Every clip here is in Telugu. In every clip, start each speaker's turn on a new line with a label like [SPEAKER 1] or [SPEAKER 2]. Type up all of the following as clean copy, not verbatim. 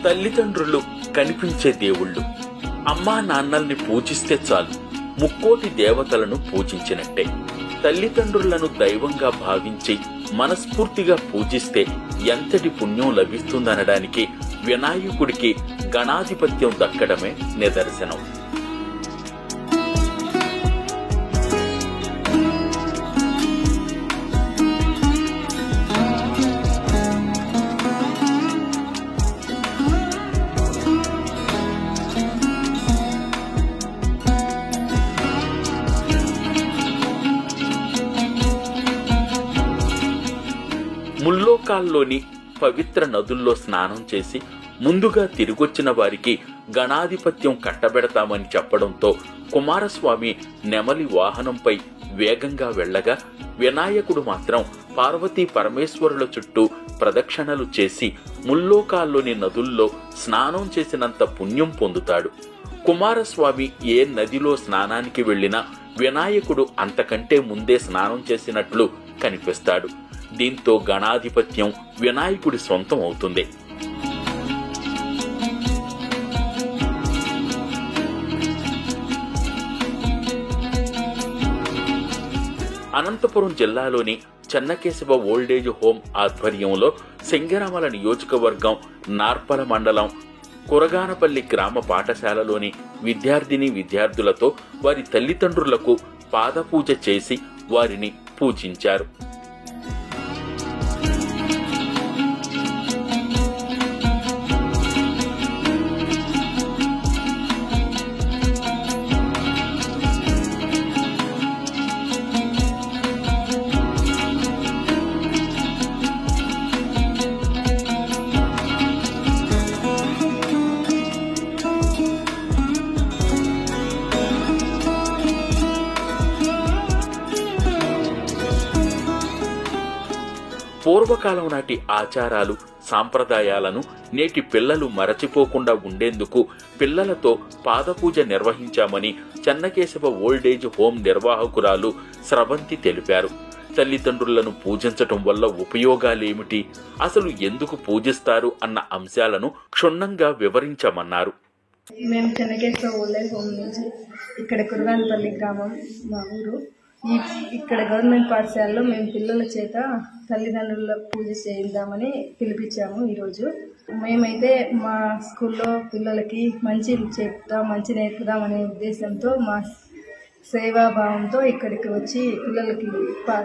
[SPEAKER 1] తల్లిదండ్రులు కనిపించే దేవుళ్ళు. అమ్మా నాన్నల్ని పూజిస్తే చాలు ముక్కోటి దేవతలను పూజించినట్టే. తల్లిదండ్రులను దైవంగా భావించి మనస్ఫూర్తిగా పూజిస్తే ఎంతటి పుణ్యం లభిస్తుందనడానికి వినాయకుడికి గణాధిపత్యం దక్కడమే నిదర్శనం. ముల్లోకాల్లోని పవిత్ర నదుల్లో స్నానం చేసి ముందుగా తిరిగొచ్చిన వారికి గణాధిపత్యం కట్టబెడతామని చెప్పడంతో కుమారస్వామి నెమలి వాహనంపై వేగంగా వెళ్లగా, వినాయకుడు మాత్రం పార్వతీ పరమేశ్వరుల చుట్టూ ప్రదక్షిణలు చేసి ముల్లోకాల్లోని నదుల్లో స్నానం చేసినంత పుణ్యం పొందుతాడు. కుమారస్వామి ఏ నదిలో స్నానానికి వెళ్లినా వినాయకుడు అంతకంటే ముందే స్నానం చేసినట్లు కనిపిస్తాడు. దీంతో గణాధిపత్యం వినాయకుడి సొంతం అవుతుంది. అనంతపురం జిల్లాలోని చెన్నకేశవ ఓల్డేజ్ హోమ్ ఆధ్వర్యంలో సింగరామల నియోజకవర్గం నార్పల మండలం కురగానపల్లి గ్రామ పాఠశాలలోని విద్యార్థిని విద్యార్థులతో వారి తల్లిదండ్రులకు పాదపూజ చేసి వారిని పూజించారు. పూర్వకాలం నాటి ఆచారాలు సాంప్రదాయాలను నేటి పిల్లలు మరచిపోకుండా ఉండేందుకు పిల్లలతో పాదపూజ నిర్వహించామని చెన్నకేశవ ఓల్డేజ్ హోం నిర్వాహకురాలు స్రవంతి తెలిపారు. తల్లిదండ్రులను పూజించటం వల్ల ఉపయోగాలేమిటి, అసలు ఎందుకు పూజిస్తారు అన్న అంశాలను క్షుణ్ణంగా వివరించమన్నారు.
[SPEAKER 2] మేము చెన్నకేశవ ఓల్డేజ్ హోమ్ నుంచి ఇక్కడ కురగానపల్లి గ్రామం మా ఊరు. ఇక్కడ గవర్నమెంట్ పాఠశాలలో మేము పిల్లల చేత తల్లిదండ్రుల పూజ చేద్దామని పిలిపించాము. ఈరోజు మేమైతే మా స్కూల్లో పిల్లలకి మంచి చెప్తాం, మంచి నేర్పుదామనే ఉద్దేశంతో మా సేవాభావంతో ఇక్కడికి వచ్చి పిల్లలకి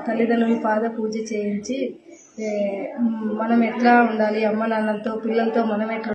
[SPEAKER 2] తల్లిదండ్రుల పాద పూజ చేయించి మనం ఎట్లా ఉండాలి, అమ్మ నాన్నలతో పిల్లలతో మనం ఎట్లా